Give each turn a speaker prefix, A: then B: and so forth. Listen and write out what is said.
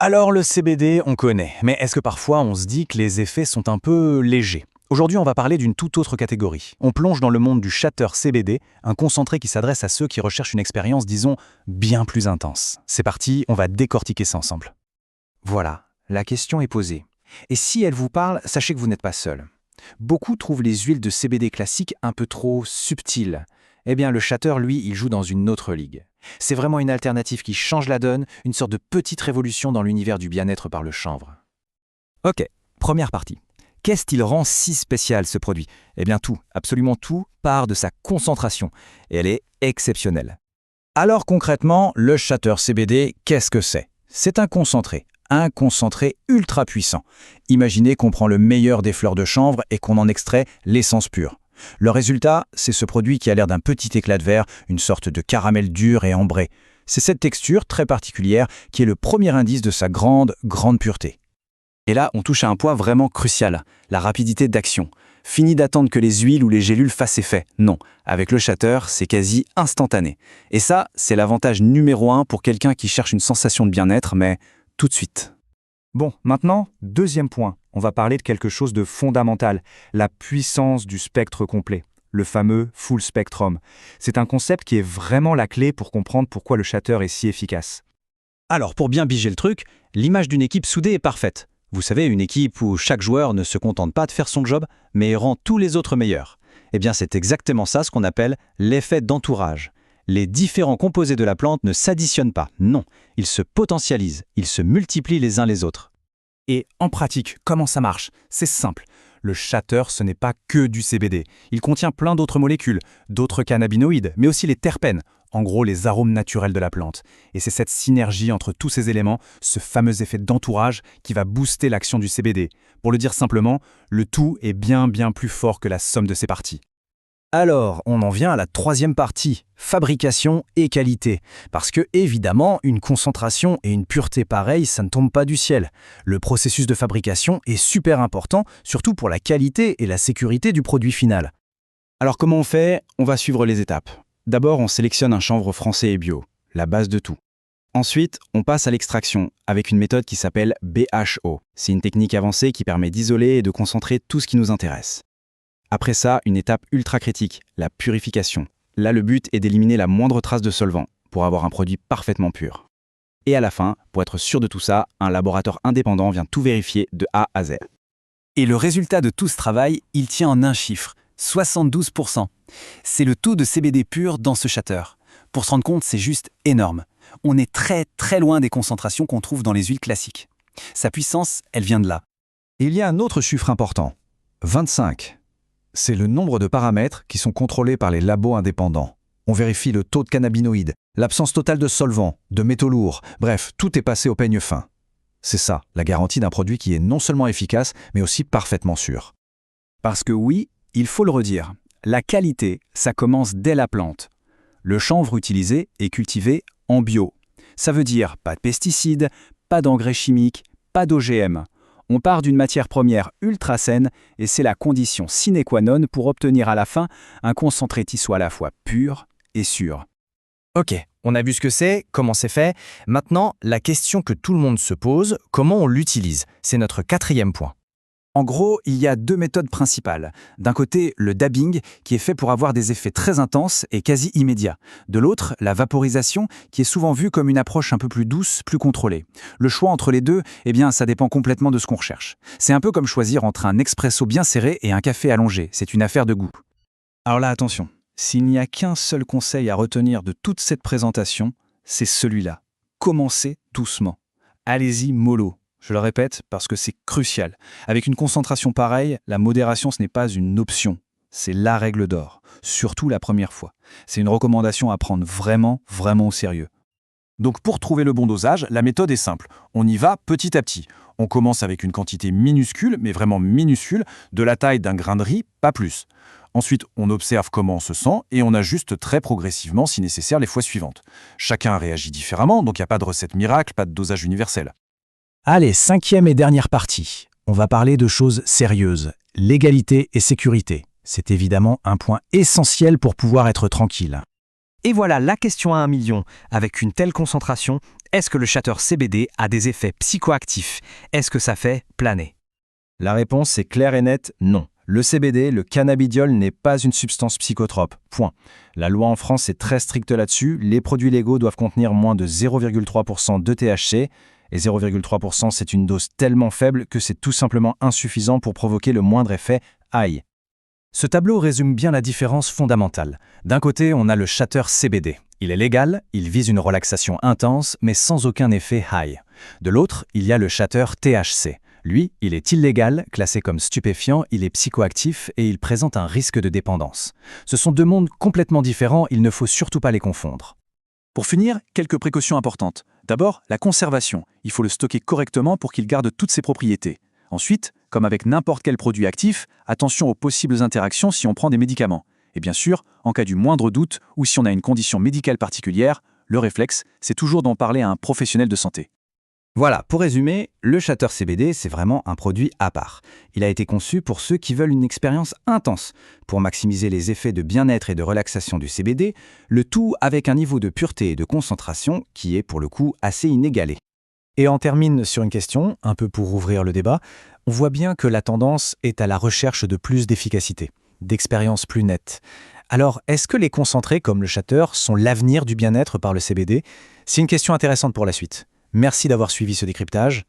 A: Alors le CBD, on connaît, mais est-ce que parfois on se dit que les effets sont un peu légers? Aujourd'hui, on va parler d'une toute autre catégorie. On plonge dans le monde du shatter CBD, un concentré qui s'adresse à ceux qui recherchent une expérience, disons, bien plus intense. C'est parti, on va décortiquer ça ensemble.
B: Voilà, la question est posée. Et si elle vous parle, sachez que vous n'êtes pas seul. Beaucoup trouvent les huiles de CBD classiques un peu trop subtiles. Eh bien, le shatter, lui, il joue dans une autre ligue. C'est vraiment une alternative qui change la donne, une sorte de petite révolution dans l'univers du bien-être par le chanvre. Ok, première partie. Qu'est-ce qui le rend si spécial, ce produit? Eh bien tout, absolument tout, part de sa concentration. Et elle est exceptionnelle.
A: Alors concrètement, le shatter CBD, qu'est-ce que c'est? C'est un concentré ultra puissant. Imaginez qu'on prend le meilleur des fleurs de chanvre et qu'on en extrait l'essence pure. Le résultat, c'est ce produit qui a l'air d'un petit éclat de verre, une sorte de caramel dur et ambré. C'est cette texture très particulière qui est le premier indice de sa grande pureté.
B: Et là, on touche à un point vraiment crucial, la rapidité d'action. Fini d'attendre que les huiles ou les gélules fassent effet. Non, avec le shatter, c'est quasi instantané. Et ça, c'est l'avantage numéro 1 pour quelqu'un qui cherche une sensation de bien-être, mais tout de suite. Bon, maintenant, deuxième point. On va parler de quelque chose de fondamental, la puissance du spectre complet, le fameux full spectrum. C'est un concept qui est vraiment la clé pour comprendre pourquoi le shatter est si efficace.
A: Alors pour bien biger le truc, l'image d'une équipe soudée est parfaite. Vous savez, une équipe où chaque joueur ne se contente pas de faire son job, mais rend tous les autres meilleurs. Eh bien, c'est exactement ça ce qu'on appelle l'effet d'entourage. Les différents composés de la plante ne s'additionnent pas, non, ils se potentialisent, ils se multiplient les uns les autres. Et en pratique, comment ça marche? C'est simple. Le shatter, ce n'est pas que du CBD. Il contient plein d'autres molécules, d'autres cannabinoïdes, mais aussi les terpènes, en gros les arômes naturels de la plante. Et c'est cette synergie entre tous ces éléments, ce fameux effet d'entourage, qui va booster l'action du CBD. Pour le dire simplement, le tout est bien plus fort que la somme de ses parties. Alors, on en vient à la troisième partie, fabrication et qualité. Parce que, évidemment, une concentration et une pureté pareilles, ça ne tombe pas du ciel. Le processus de fabrication est super important, surtout pour la qualité et la sécurité du produit final. Alors comment on fait? On va suivre les étapes. D'abord, on sélectionne un chanvre français et bio, la base de tout. Ensuite, on passe à l'extraction, avec une méthode qui s'appelle BHO. C'est une technique avancée qui permet d'isoler et de concentrer tout ce qui nous intéresse. Après ça, une étape ultra critique, la purification. Là, le but est d'éliminer la moindre trace de solvant, pour avoir un produit parfaitement pur. Et à la fin, pour être sûr de tout ça, un laboratoire indépendant vient tout vérifier de A à Z. Et le résultat de tout ce travail, il tient en un chiffre, 72%. C'est le taux de CBD pur dans ce shatter. Pour se rendre compte, c'est juste énorme. On est très loin des concentrations qu'on trouve dans les huiles classiques. Sa puissance, elle vient de là.
C: Et il y a un autre chiffre important, 25. C'est le nombre de paramètres qui sont contrôlés par les labos indépendants. On vérifie le taux de cannabinoïdes, l'absence totale de solvants, de métaux lourds, bref, tout est passé au peigne fin. C'est ça, la garantie d'un produit qui est non seulement efficace, mais aussi parfaitement sûr.
A: Parce que oui, il faut le redire, la qualité, ça commence dès la plante. Le chanvre utilisé est cultivé en bio. Ça veut dire pas de pesticides, pas d'engrais chimiques, pas d'OGM. On part d'une matière première ultra saine et c'est la condition sine qua non pour obtenir à la fin un concentré qui soit à la fois pur et sûr. Ok, on a vu ce que c'est, comment c'est fait. Maintenant, la question que tout le monde se pose, comment on l'utilise? C'est notre quatrième point. En gros, il y a deux méthodes principales. D'un côté, le dabbing, qui est fait pour avoir des effets très intenses et quasi immédiats. De l'autre, la vaporisation, qui est souvent vue comme une approche un peu plus douce, plus contrôlée. Le choix entre les deux, eh bien, ça dépend complètement de ce qu'on recherche. C'est un peu comme choisir entre un expresso bien serré et un café allongé. C'est une affaire de goût. Alors là, attention, s'il n'y a qu'un seul conseil à retenir de toute cette présentation, c'est celui-là. Commencez doucement. Allez-y mollo. Je le répète parce que c'est crucial. Avec une concentration pareille, la modération ce n'est pas une option. C'est la règle d'or, surtout la première fois. C'est une recommandation à prendre vraiment au sérieux. Donc pour trouver le bon dosage, la méthode est simple. On y va petit à petit. On commence avec une quantité minuscule, mais vraiment minuscule, de la taille d'un grain de riz, pas plus. Ensuite, on observe comment on se sent et on ajuste très progressivement si nécessaire les fois suivantes. Chacun réagit différemment, donc il n'y a pas de recette miracle, pas de dosage universel. Allez, cinquième et dernière partie. On va parler de choses sérieuses, légalité et sécurité. C'est évidemment un point essentiel pour pouvoir être tranquille.
D: Et voilà la question à 1 million. Avec une telle concentration, est-ce que le shatter CBD a des effets psychoactifs? Est-ce que ça fait planer?
C: La réponse est claire et nette, non. Le CBD, le cannabidiol, n'est pas une substance psychotrope. Point. La loi en France est très stricte là-dessus. Les produits légaux doivent contenir moins de 0,3% de THC. Et 0,3%, c'est une dose tellement faible que c'est tout simplement insuffisant pour provoquer le moindre effet high. Ce tableau résume bien la différence fondamentale. D'un côté, on a le shatter CBD. Il est légal, il vise une relaxation intense, mais sans aucun effet high. De l'autre, il y a le shatter THC. Lui, il est illégal, classé comme stupéfiant, il est psychoactif et il présente un risque de dépendance. Ce sont deux mondes complètement différents, il ne faut surtout pas les confondre.
B: Pour finir, quelques précautions importantes. D'abord, la conservation. Il faut le stocker correctement pour qu'il garde toutes ses propriétés. Ensuite, comme avec n'importe quel produit actif, attention aux possibles interactions si on prend des médicaments. Et bien sûr, en cas du moindre doute ou si on a une condition médicale particulière, le réflexe, c'est toujours d'en parler à un professionnel de santé.
C: Voilà, pour résumer, le shatter CBD, c'est vraiment un produit à part. Il a été conçu pour ceux qui veulent une expérience intense, pour maximiser les effets de bien-être et de relaxation du CBD, le tout avec un niveau de pureté et de concentration qui est pour le coup assez inégalé. Et on termine sur une question, un peu pour ouvrir le débat. On voit bien que la tendance est à la recherche de plus d'efficacité, d'expériences plus nettes. Alors, est-ce que les concentrés comme le shatter sont l'avenir du bien-être par le CBD? C'est une question intéressante pour la suite. Merci d'avoir suivi ce décryptage.